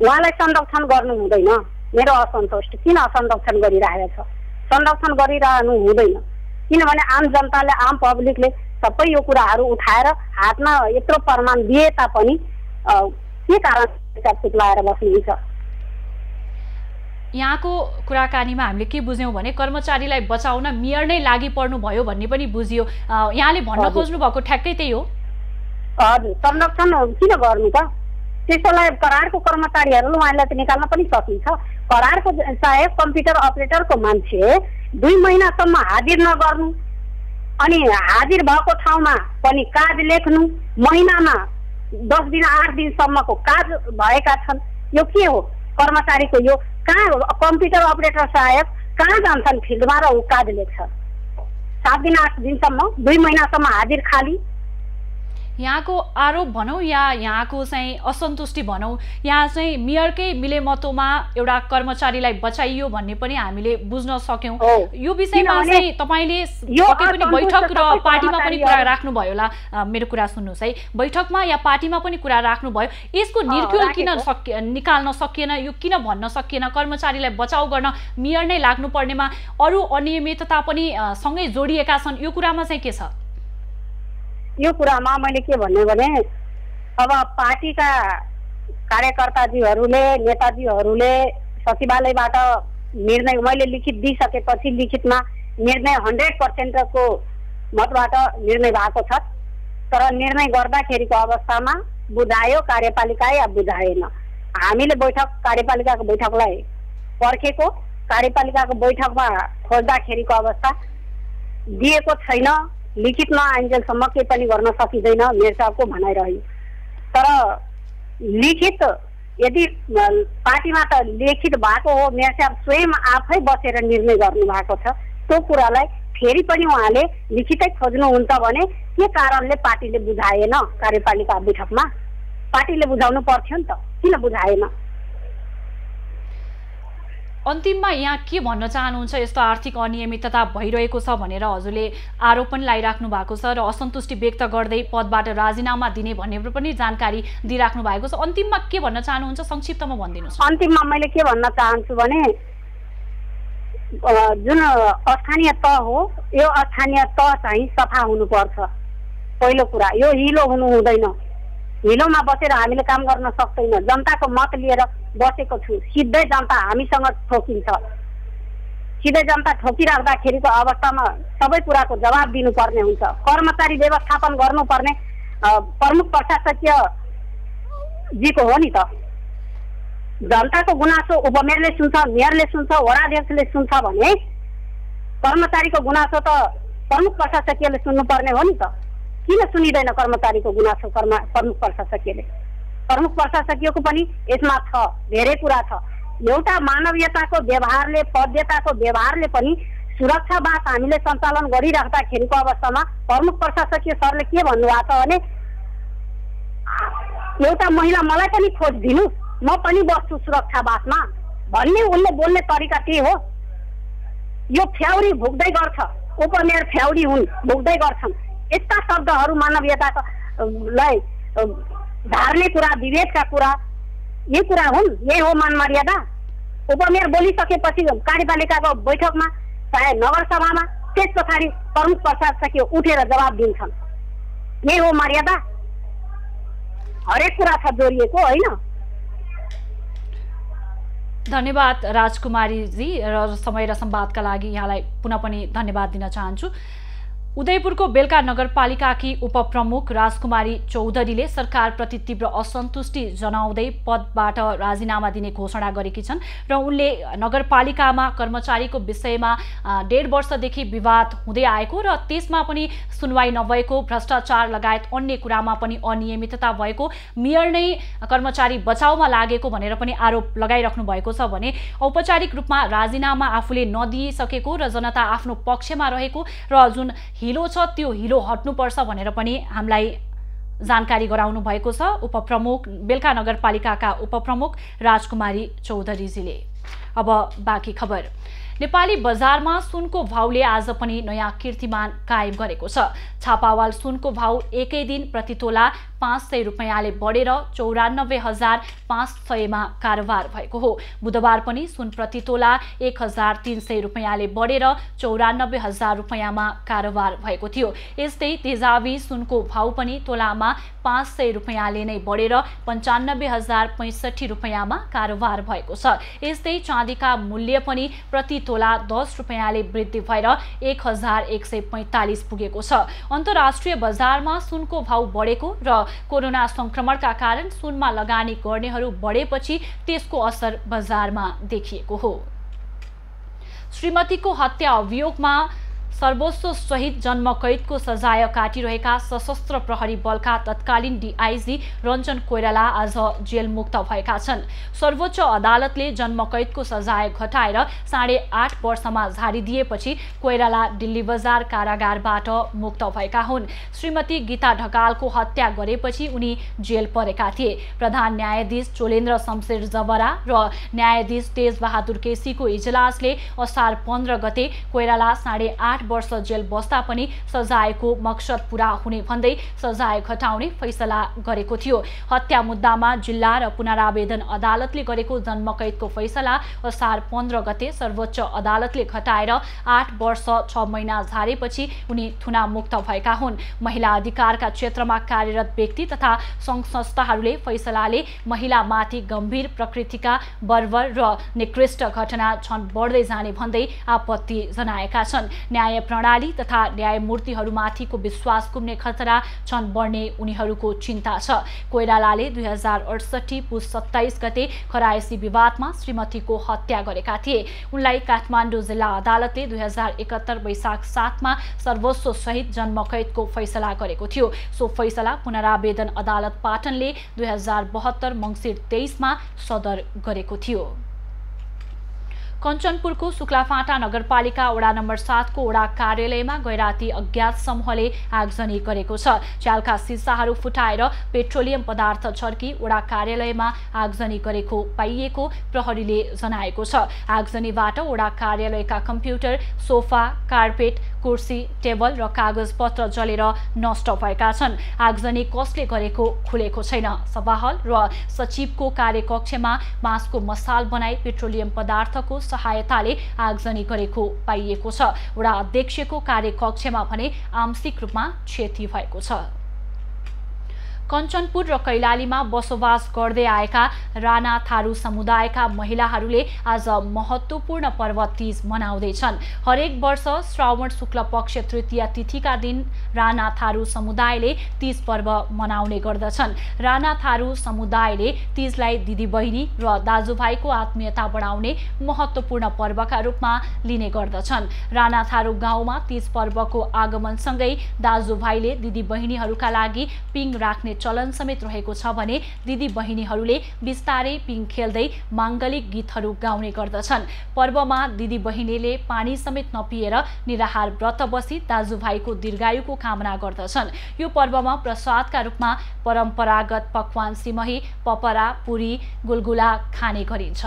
उहाँलाई संरक्षण गर्नु हुँदैन। मेरो असन्तुष्ट किन असंरक्षण गरिरहेको छ, संरक्षण गरिरहनु हुँदैन, किनभने आम जनताले आम पब्लिकले सबै यो कुराहरू उठाएर हातमा यत्रो प्रमाण दिए तापनि के कारण चुप्लाएर बस्नुहुन्छ। यहाँको कुराकानीमा हामीले के बुझ्यौँ भने कर्मचारीलाई बचाउन मेयर नै लागि पर्नु भयो भन्ने पनि बुझियो। यहाँले भन्न खोज्नु भएको ठ्याक्कै त्यही हो। हजुर, संरक्षण किन गर्नु त, त्यसैलाई करारको कर्मचारीहरू उहाँलाई त निकाल्न पनि सकिन्छ। करारको चाहे कम्प्युटर अपरेटरको मान्छे 2 महिनासम्म हाजिर नगर्नु अनि हाजिर भएको ठाउँमा पनि काज लेख्नु, महिनामा 10 दिन 8 दिनसम्मको काज भएका छन्। यो के हो कर्मचारीको? यो कहाँ कम्प्युटर अपरेटर साहेब कहाँ जान्छन् फिल्डमा र ऊ काज लेख्छ? 7 दिन 8 दिनसम्म 2 महिनासम्म हाजिर खाली। यहाँको आरोप भनौँ या यहाँको चाहिँ असन्तुष्टि भनौँ, यहाँ चाहिँ मेयरकै मिलेमतोमा एउटा कर्मचारीलाई बचाइयो भन्ने पनि हामीले बुझ्न सक्यौँ। यो विषयमा चाहिँ तपाईँले पक्कै पनि बैठक र पार्टीमा पनि कुरा राख्नुभयो होला। मेरो कुरा सुन्नुहोस् है, बैठकमा या पार्टीमा पनि कुरा राख्नुभयो, यसको निर्क्युल किन निकाल्न सकिएन, यो किन भन्न सकिएन, कर्मचारीलाई बचाउ गर्न मेयर नै लाग्नुपर्नेमा अरू अनियमितता पनि सँगै जोडिएका छन्, यो कुरामा चाहिँ के छ? यो कुरामा मैले के भन्ने भने अब पार्टीका कार्यकर्ताजीहरूले नेताजीहरूले सचिवालयबाट निर्णय मैले लिखित दिइसकेपछि लिखितमा निर्णय 100% को मतबाट निर्णय भएको छ। तर निर्णय गर्दाखेरिको अवस्थामा बुझायो कार्यपालिका या बुझाएन। हामीले बैठक कार्यपालिकाको बैठकलाई पर्खेको, कार्यपालिकाको बैठकमा खोज्दाखेरिको अवस्था दिएको छैन। लिखितमा आइन्जेलसम्म केही पनि गर्न सकिँदैन मेयर साहबको भनाइरह्यो। तर लिखित यदि पार्टीमा त लिखित भएको हो, मेयर साहब स्वयं आफै बसेर निर्णय गर्नु भएको छ, त्यो कुरालाई फेरि पनि उहाँले लिखितै खोज्नुहुन्छ भने के कारणले पार्टीले बुझाएन? कार्यपालिका बैठकमा पार्टीले बुझाउनु पर्थ्यो नि त, किन बुझाएन? अन्तिममा यहाँ के भन्न चाहनुहुन्छ? यस्तो आर्थिक अनियमितता भइरहेको छ भनेर हजुरले आरोप पनि लगाइराख्नु भएको छ र असन्तुष्टि व्यक्त गर्दै पदबाट राजीनामा दिने भन्ने पनि जानकारी दिइराख्नु भएको छ। अन्तिममा के भन्न चाहनुहुन्छ, संक्षिप्तमा भनिदिनुहोस्। अन्तिममा मैले के भन्न चाहन्छु भने जुन स्थानीय तह हो, यो स्थानीय तह चाहिँ सफा हुनुपर्छ। पहिलो कुरा यो हिलो हुनु हुँदैन। हिलोमा बसेर हामीले काम गर्न सक्दैन। जनताको मत लिएर बसेको छु, सिधै जनता हामीसँग ठोकिन्छ। सिधै जनता ठोकिराख्दाखेरिको अवस्थामा सबै कुराको जवाब दिनुपर्ने हुन्छ। कर्मचारी व्यवस्थापन गर्नुपर्ने प्रमुख प्रशासकीय जीको हो नि त। जनताको गुनासो उपमेयरले सुन्छ, मेयरले सुन्छ, वडाध्यक्षले सुन्छ भने कर्मचारीको गुनासो त प्रमुख प्रशासकीयले सुन्नुपर्ने हो नि त। किन सुनिँदैन कर्मचारीको गुनासो प्रमुख प्रशासकीयले? प्रमुख प्रशासकीयको पनि यसमा छ, धेरै कुरा छ। एउटा मानवीयताको व्यवहारले, पद्यताको व्यवहारले पनि सुरक्षावास हामीले सञ्चालन गरिराख्दाखेरिको अवस्थामा प्रमुख प्रशासकीय सरले के भन्नुभएको छ भने एउटा महिला मलाई पनि खोज दिनुस्, म पनि बस्छु सुरक्षावासमा भन्ने उनले बोल्ने तरिका के हो? यो फ्याउरी भुक्दै गर्छ, उपमेयर फ्याउरी हुन्, भुक्दै गर्छन्। यस्ता शब्दहरू मानवीयतालाई धार्ने कुरा, विवेकका कुरा, ये कुरा हुन्? यही हो मान मर्यादा? उपमेयर बोलिसकेपछि कार्यपालिकाको बैठकमा चाहे नगरसभामा त्यस पछाडि प्रमुख प्रशासकीय उठेर जवाब दिन्छन्। यही हो मर्यादा? हरेक कुरा छ जोडिएको, होइन? धन्यवाद राजकुमारीजी र समय र संवादका लागि यहाँलाई पुनः पनि धन्यवाद दिन चाहन्छु। उदयपुरको बेलका नगरपालिकाकी उपप्रमुख राजकुमारी चौधरीले सरकारप्रति तीव्र असन्तुष्टि जनाउँदै पदबाट राजीनामा दिने घोषणा गरेकी छन् र उनले नगरपालिकामा कर्मचारीको विषयमा 1.5 वर्षदेखि विवाद हुँदै आएको र त्यसमा पनि सुनवाई नभएको, भ्रष्टाचार लगायत अन्य कुरामा पनि अनियमितता भएको, मेयर नै कर्मचारी बचाउमा लागेको भनेर पनि आरोप लगाइराख्नु भएको छ भने औपचारिक रूपमा राजीनामा आफूले नदिइसकेको र जनता आफ्नो पक्षमा रहेको र जुन हिलो छ त्यो हिलो हट्नुपर्छ भनेर पनि हामीलाई जानकारी गराउनु भएको छ उपप्रमुख बेलका नगरपालिकाका उपप्रमुख राजकुमारी चौधरीजीले। अब बाँकी खबर। नेपाली बजारमा सुनको भाउले आज पनि नयाँ कीर्तिमान कायम गरेको छ। छापावाल सुनको भाउ एकै दिन प्रति तोला 500 रुपैयाँले बढेर 94,500 मा कारोबार भएको हो। बुधबार पनि सुन प्रति तोला 1,300 रुपैयाँले बढेर 94,000 रुपैयाँमा कारोबार भएको थियो। यस्तै तेजाबी सुनको भाउ पनि तोलामा 500 रुपैयाँले नै बढेर 95,065 रुपैयाँमा कारोबार भएको छ। यस्तै चाँदीका मूल्य पनि प्रति तोला 10 रुपैयाँले वृद्धि भएर 1,145 पुगेको छ। अन्तर्राष्ट्रिय बजारमा सुनको भाउ बढेको र कोरोना संक्रमणका कारण सुनमा लगानी गर्नेहरू बढेपछि त्यसको असर बजारमा देखिएको हो। श्रीमतीको हत्या अभियोगमा सर्वोच्च सहित जन्मकैदको सजाय काटिरहेका सशस्त्र प्रहरी बलका तत्कालीन डीआईजी रञ्जन कोइराला आज जेल मुक्त भएका छन्। सर्वोच्च अदालतले जन्मकैदको सजाय घटाएर 8.5 वर्षमा झारिदिएपछि कोइराला दिल्ली बजार कारागारबाट मुक्त भएका हुन्। श्रीमती गीता ढकालको हत्या गरेपछि उनी जेल परेका थिए। प्रधान न्यायाधीश चोलेन्द्र शमशेर जबरा र न्यायाधीश तेज बहादुर केसीको इजलासले असार 15 गते कोइराला 8.5 वर्ष जेल बस्दा पनि सजायको मकसद पूरा हुने भन्दै सजाय घटाउने फैसला गरेको थियो। हत्या मुद्दामा जिल्ला र पुनरावेदन अदालतले गरेको जन्मकैदको फैसला असार 15 गते सर्वोच्च अदालतले घटाएर 8 वर्ष 6 महिना झारेपछि उनी थुना मुक्त भएका हुन्। महिला अधिकारका क्षेत्रमा कार्यरत व्यक्ति तथा सङ्घ संस्थाहरूले फैसलाले महिलामाथि गम्भीर प्रकृतिका बर्बर र निकृष्ट घटना झन् बढ्दै जाने भन्दै आपत्ति जनाएका छन्। न्याय प्रणाली तथा न्यायमूर्तिहरूमाथिको विश्वास गुम्ने खतरा झन् बढ्ने उनीहरूको चिन्ता छ। कोइरालाले 2068 पुस 27 गते खरायसी विवादमा श्रीमतीको हत्या गरेका थिए। उनलाई काठमाडौँ जिल्ला अदालतले 2071 वैशाख 7 मा सर्वोच्च सहित जन्मकैदको फैसला गरेको थियो। सो फैसला पुनरावेदन अदालत पाटनले 2072 मङ्सिर 23 मा सदर गरेको थियो। कञ्चनपुरको शुक्लाफाँटा नगरपालिका वडा नम्बर 7 को वडा कार्यालयमा गैराती अज्ञात समूहले आगजनी गरेको छ। च्यालका सिसाहरू फुटाएर पेट्रोलियम पदार्थ छर्की वडा कार्यालयमा आगजनी गरेको पाइएको प्रहरीले जनाएको छ। आगजनीबाट वडा कार्यालयका कम्प्युटर, सोफा, कार्पेट, कुर्सी, टेबल र कागजपत्र जलेर नष्ट भएका छन्। आगजनी कसले गरेको खुलेको छैन। सभाहल र सचिवको कार्यकक्षमा बाँसको मसाल बनाई पेट्रोलियम पदार्थको सहायताले आगजनी गरेको पाइएको छ। वडा अध्यक्षको कार्यकक्षमा भने आंशिक रूपमा क्षति भएको छ। कञ्चनपुर र कैलालीमा बसोबास गर्दै आएका राणा थारू समुदायका महिलाहरूले आज महत्त्वपूर्ण पर्व तीज मनाउँदैछन्। हरेक वर्ष श्रावण शुक्ल पक्ष तृतीया तिथिका दिन राणा थारू समुदायले तीज पर्व मनाउने गर्दछन्। राणा थारू समुदायले तीजलाई दिदीबहिनी र दाजुभाइको आत्मीयता बढाउने महत्त्वपूर्ण पर्वका रूपमा लिने गर्दछन्। राणा थारू गाउँमा तीज पर्वको आगमनसँगै दाजुभाइले दिदीबहिनीहरूका लागि पिङ राख्ने चलन समेत रहेको छ भने दिदी बहिनीहरूले बिस्तारै पिङ खेल्दै माङ्गलिक गीतहरू गाउने गर्दछन्। पर्वमा दिदी बहिनीले पानी समेत नपिएर निराहार व्रत बसी दाजुभाइको दीर्घायुको कामना गर्दछन्। यो पर्वमा प्रसादका रूपमा परम्परागत पकवान सिमही, पपरा, पुरी, गुलगुला खाने गरिन्छ।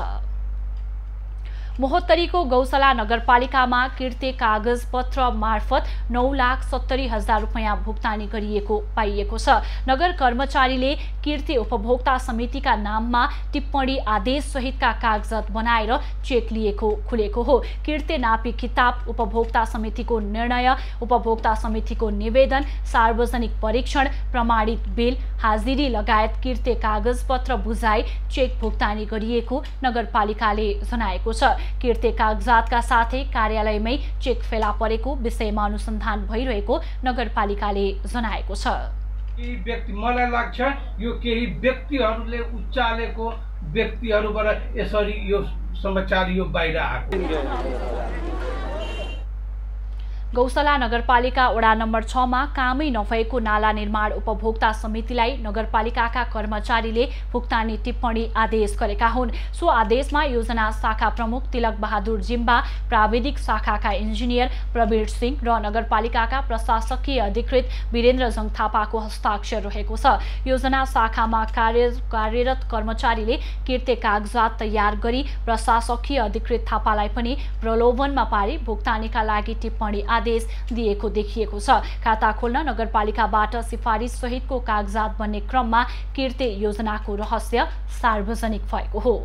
मोहत्तरीको गौशाला नगरपालिकामा किर्ते कागज पत्र मार्फत 9,70,000 रुपैयाँ भुक्तानी गरिएको पाइएको छ। नगर कर्मचारीले किर्ते उपभोक्ता समितिका नाममा टिप्पणी आदेश सहितका कागजात बनाएर चेक लिएको खुलेको हो। किर्ते नापी किताब, उपभोक्ता समितिको निर्णय, उपभोक्ता समितिको निवेदन, सार्वजनिक परीक्षण, प्रमाणित बिल, हाजिरी लगायत किर्ते कागज पत्र बुझाई चेक भुक्तानी गरिएको नगरपालिकाले जनाएको छ। किर्ते कागजातका साथै कार्यालयमै चेक फेला परेको विषयमा अनुसन्धान भइरहेको नगरपालिकाले जनाएको छ। केही व्यक्ति मलाई लाग्छ यो केही व्यक्तिहरूले उचालेको व्यक्तिहरूबाट यसरी यो समाचार यो बाहिर आएको। गौशाला नगरपालिका वडा नम्बर 6 मा कामै नभएको नाला निर्माण उपभोक्ता समितिलाई नगरपालिकाका कर्मचारीले भुक्तानी टिप्पणी आदेश गरेका हुन्। सो आदेशमा योजना शाखा प्रमुख तिलक बहादुर जिम्बा, प्राविधिक शाखाका इन्जिनियर प्रवीर सिंह र नगरपालिकाका प्रशासकीय अधिकृत वीरेन्द्र जङ थापाको हस्ताक्षर रहेको छ। योजना शाखामा कार्यरत कर्मचारीले किर्ते कागजात तयार गरी प्रशासकीय अधिकृत थापालाई पनि प्रलोभनमा पारी भुक्तानीका लागि टिप्पणी आदेश दिएको देखिएको छ। खाता खोल्न नगरपालिकाबाट सिफारिस सहितको कागजात बन्ने क्रममा किर्ते योजनाको रहस्य सार्वजनिक भएको हो।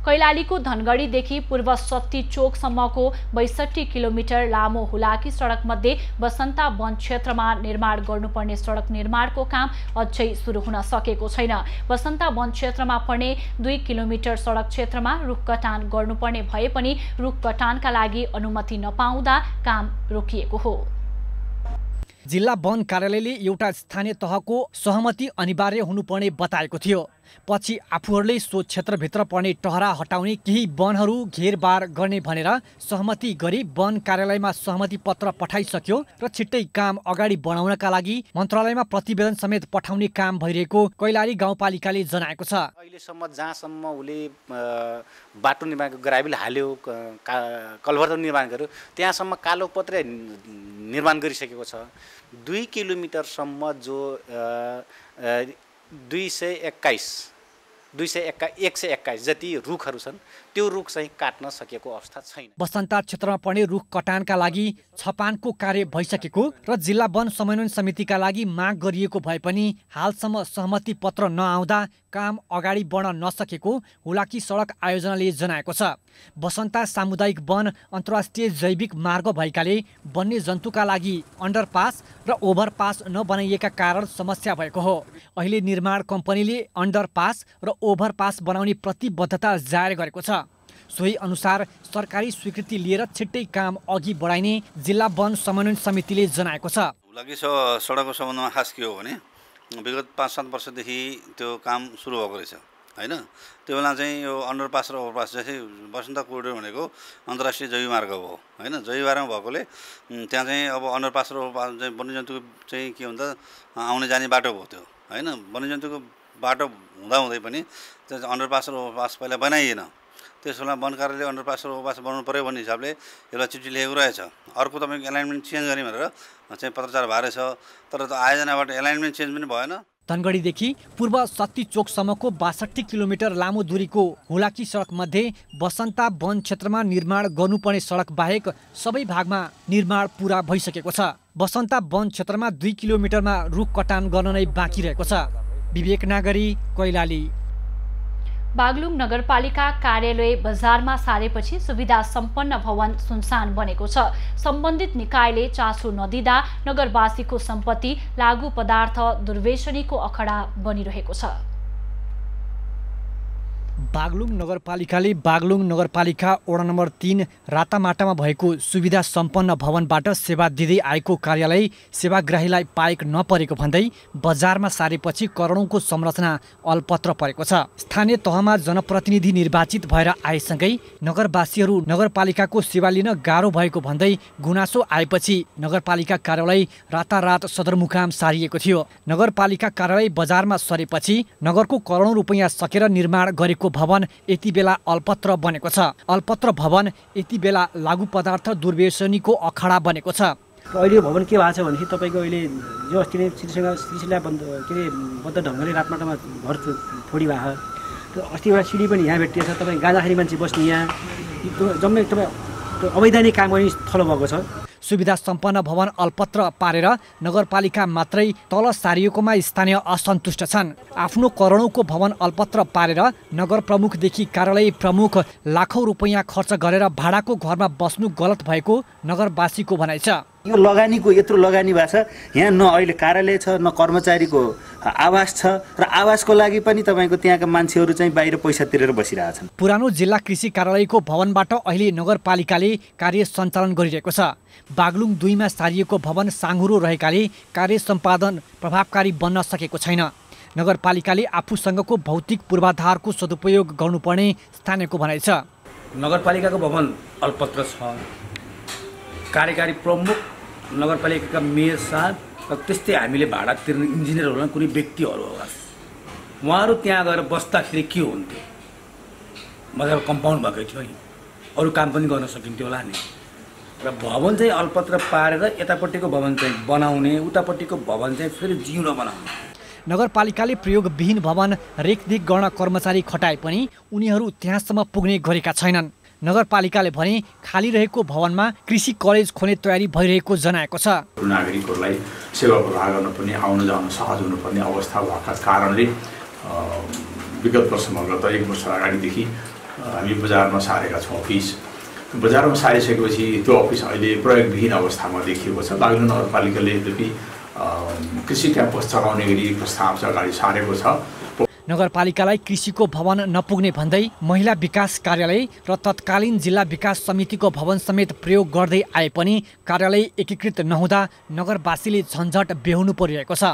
कैलालीको धनगढीदेखि पूर्व सत्ती चोकसम्मको 62 किलोमिटर लामो हुलाकी सडक मध्ये बसन्ता वन क्षेत्रमा निर्माण गर्नुपर्ने सडक निर्माणको काम अझै सुरु हुन सकेको छैन। बसन्ता वन क्षेत्रमा पर्ने 2 किलोमिटर सडक क्षेत्रमा रुख कटान गर्नुपर्ने भए पनि रुख कटानका लागि अनुमति नपाउँदा काम रोकिएको हो। जिल्ला वन कार्यालयले एउटा स्थानीय तहको सहमति अनिवार्य हुनुपर्ने बताएको थियो। पछि आफूहरूले सो क्षेत्रभित्र पर्ने टहरा हटाउने केही वनहरू घेरबार गर्ने भनेर सहमति गरी वन कार्यालयमा सहमति पत्र पठाइसक्यो र छिट्टै काम अगाडि बढाउनका लागि मन्त्रालयमा प्रतिवेदन समेत पठाउने काम भइरहेको कैलाली गाउँपालिकाले जनाएको छ। अहिलेसम्म जहाँसम्म उसले बाटो निर्माण ग्राभेल हाल्यो, कल्भर निर्माण गर्यो, त्यहाँसम्म कालोपत्रे निर्माण गरिसकेको छ। 2 किलोमिटरसम्म जो 121 जति रुखहरू छन् त्यो रुख चाहिँ काट्न सकेको अवस्था छैन। बसन्ता क्षेत्रमा पर्ने रुख कटानका लागि छपानको कार्य भइसकेको र जिल्ला वन समन्वय समितिका लागि माग गरिएको भए पनि हालसम्म सहमति पत्र नआउँदा काम अगाडि बढ्न नसकेको हुलाकी सडक आयोजनाले जनाएको छ। बसन्ता सामुदायिक वन अन्तर्राष्ट्रिय जैविक मार्ग भएकाले वन्यजन्तुका लागि अन्डरपास र ओभरपास नबनाइएका कारण समस्या भएको हो। अहिले निर्माण कम्पनीले अन्डरपास र ओभरपास बनाउने प्रतिबद्धता जाहेर गरेको छ। सोही अनुसार सरकारी स्वीकृति लिएर छिट्टै काम अघि बढाइने जिल्ला वन समन्वय समितिले जनाएको छ। हुलाकी सडकको सम्बन्धमा खास के हो भने विगत 5-7 वर्षदेखि त्यो काम सुरु भएको रहेछ हैन। त्यो बेला चाहिँ यो अन्डरपास र ओभरपास जस्तै बसन्ता कोरिडोर भनेको अन्तर्राष्ट्रिय जैविक मार्ग हो हैन। जैविक मार्ग भएकोले त्यहाँ चाहिँ अब अन्डरपास र ओभरपास चाहिँ वन्यजन्तुको चाहिँ के भन्छ आउने जाने बाटो हो त्यो हैन। वन्यजन्तुको बाटो हुँदाहुँदै पनि त्यो अन्डरपास र ओभरपास पहिला बनाइएन। त्यसो बेला वन कार्यालयले अन्डरपास र ओभरपास बनाउनु पर्यो भन्ने हिसाबले यसलाई चिठी लेखेको रहेछ। अर्को तपाईँको एलाइनमेन्ट चेन्ज गर्ने भनेर चाहिँ पत्रचार भएको रहेछ, तर त्यो आयोजनाबाट एलाइनमेन्ट चेन्ज पनि भएन। धनगढीदेखि पूर्व सत्ती चोकसम्मको 62 किलोमिटर लामो दूरीको हुलाकी सडक मध्ये बसन्ता वन क्षेत्रमा निर्माण गर्नुपर्ने सडक बाहेक सबै भागमा निर्माण पूरा भइसकेको छ। बसन्ता वन क्षेत्रमा 2 किलोमिटरमा रुख कटान गर्न नै बाँकी रहेको छ। विवेक नागरी, कैलाली। बागलुङ नगरपालिका कार्यालय बजारमा सारेपछि सुविधा सम्पन्न भवन सुनसान बनेको छ। सम्बन्धित निकायले चासो नदिँदा नगरवासीको सम्पत्ति लागू पदार्थ दुर्व्यसनीको अखडा बनिरहेको छ। बागलुङ नगरपालिकाले बागलुङ नगरपालिका वडा नम्बर 3 रातामाटामा भएको सुविधा सम्पन्न भवनबाट सेवा दिँदै आएको कार्यालय सेवाग्राहीलाई पाएक नपरेको भन्दै बजारमा सारेपछि करोडौंको संरचना अलपत्र परेको छ। स्थानीय तहमा जनप्रतिनिधि निर्वाचित भएर आएसँगै नगरवासीहरू नगरपालिकाको सेवा लिन गाह्रो भएको भन्दै गुनासो आएपछि नगरपालिका कार्यालय रातारात सदरमुकाम सारिएको थियो। नगरपालिका कार्यालय बजारमा सरेपछि नगरको करोडौं रुपैयाँ सकेर निर्माण गरेको भवन यति बेला अल्पत्र बनेको छ। अल्पत्र भवन यति बेला लागू पदार्थ दुर्व्यसनीको अखडा बनेको छ। अहिले भवन के भएको छ भनेदेखि तपाईँको अहिले जो अस्ति नै सिलसिलाबद्ध ढङ्गले रातमाटामा घर फोडी भएको त्यो अस्ति एउटा सिडी पनि यहाँ भेटिएको छ। तपाईँ गाँदाखेरि मान्छे बस्ने यहाँ जम्मै तपाईँ अवैधानिक काम गर्ने थलो भएको छ। सुविधा सम्पन्न भवन अल्पत्र पारेर नगरपालिका मात्रै तल सारिएकोमा स्थानीय असन्तुष्ट छन्। आफ्नो करोडौंको भवन अल्पत्र पारेर नगर प्रमुखदेखि कार्यालय प्रमुख लाखौं रुपैयाँ खर्च गरेर भाडाको घरमा बस्नु गलत भएको नगरवासीको भनाइ छ। यो लगानीको यत्रो लगानी भएको छ, यहाँ न अहिले कार्यालय छ, न कर्मचारीको आवास छ, र आवासको लागि पनि तपाईँको त्यहाँका मान्छेहरू चाहिँ बाहिर पैसा तिरेर बसिरहेछन्। पुरानो जिल्ला कृषि कार्यालयको भवनबाट अहिले नगरपालिकाले कार्य सञ्चालन गरिरहेको छ। बागलुङ 2 मा सारिएको भवन साँघुरो रहेकाले कार्य सम्पादन प्रभावकारी बन्न सकेको छैन। नगरपालिकाले आफूसँगको भौतिक पूर्वाधारको सदुपयोग गर्नुपर्ने स्थानीयको भनाइ छ। नगरपालिकाको भवन अल्पत्र छ, कार्यकारी प्रमुख, नगरपालिकाका मेयर साहब र त्यस्तै हामीले भाडा तिर्ने इन्जिनियरहरू होला, कुनै व्यक्तिहरू होला, उहाँहरू त्यहाँ गएर बस्दाखेरि के हुन्थ्यो, मजाको कम्पाउन्ड भएकै थियो नि, अरू काम पनि गर्न सकिन्थ्यो होला नि। र भवन चाहिँ अल्पत्र पारेर यतापट्टिको भवन चाहिँ बनाउने, उतापट्टिको भवन चाहिँ फेरि जिउन बनाउने। नगरपालिकाले प्रयोगविहीन भवन रेखदेख गर्न कर्मचारी खटाए पनि उनीहरू त्यहाँसम्म पुग्ने गरेका छैनन्। नगरपालिकाले भने खाली रहेको भवनमा कृषि कलेज खोल्ने तयारी भइरहेको जनाएको छ। नागरिकहरूलाई सेवा प्रवाह गर्न पनि आउन जान सहज हुनुपर्ने अवस्था भएका कारणले विगत वर्षमा गत 1 वर्ष अगाडिदेखि हामी बजारमा सारेका छौँ अफिस। बजारमा सारिसकेपछि त्यो अफिस अहिले प्रयोगविहीन अवस्थामा देखिएको छ। बागलुङ नगरपालिकाले यद्यपि कृषि क्याम्पस चलाउने गरी प्रस्ताव चाहिँ अगाडि सारेको छ। नगरपालिकालाई कृषिको भवन नपुग्ने भन्दै महिला विकास कार्यालय र तत्कालीन जिल्ला विकास समितिको भवन समेत प्रयोग गर्दै आए पनि कार्यालय एकीकृत नहुँदा नगरवासीले झन्झट बेहोर्नु परिरहेको छ।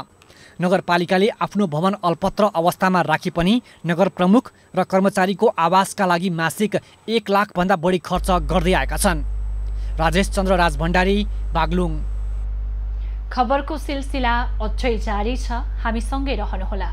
नगरपालिकाले आफ्नो भवन अल्पत्र अवस्थामा राखी पनि नगर प्रमुख र कर्मचारीको आवासका लागि मासिक 1 लाखभन्दा बढी खर्च गर्दै आएका छन्। राजेश चन्द्र राजभण्डारी, बागलुङ। खबरको सिलसिला अझै जारी छ, हामीसँगै रहनुहोला।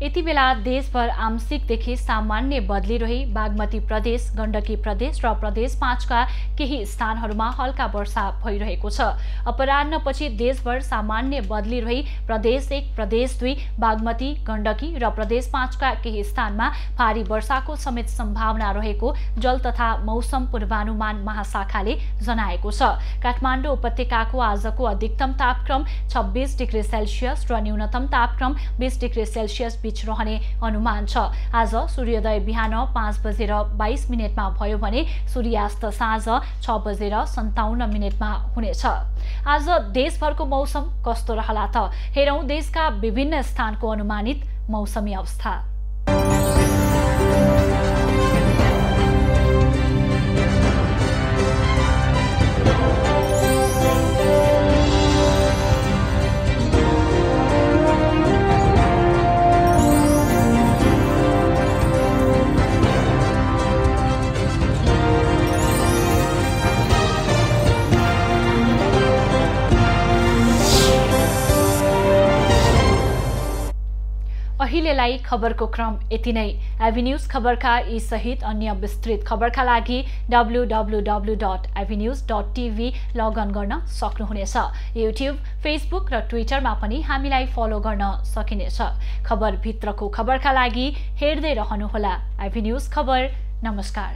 यति बेला देशभर आंशिकदेखि सामान्य बदली रही बागमती प्रदेश, गण्डकी प्रदेश र प्रदेश 5 का केही स्थानहरूमा हल्का वर्षा भइरहेको छ। अपराह्नपछि देशभर सामान्य बदली रही प्रदेश 1, प्रदेश 2, बागमती, गण्डकी र प्रदेश 5 का केही स्थानमा भारी वर्षाको समेत सम्भावना रहेको जल तथा मौसम पूर्वानुमान महाशाखाले जनाएको छ। काठमाडौँ उपत्यकाको आजको अधिकतम तापक्रम 26 डिग्री सेल्सियस र न्यूनतम तापक्रम 20 डिग्री सेल्सियस बीच रहने अनुमान छ। आज सूर्योदय बिहान 5:22 भयो भने सूर्यास्त साँझ 6:57 हुनेछ। आज देशभरको मौसम कस्तो रहला त हेरौं देशका विभिन्न स्थानको अनुमानित मौसमी अवस्था। अहिलेलाई खबरको क्रम यति नै। एभिन्यूज खबरका यी सहित अन्य विस्तृत खबरका लागि www.avenews.tv लगअन गर्न सक्नुहुनेछ। युट्युब, फेसबुक र ट्विटरमा पनि हामीलाई फलो गर्न सकिनेछ। खबरभित्रको खबरका लागि हेर्दै रहनुहोला एभिन्यूज खबर। नमस्कार।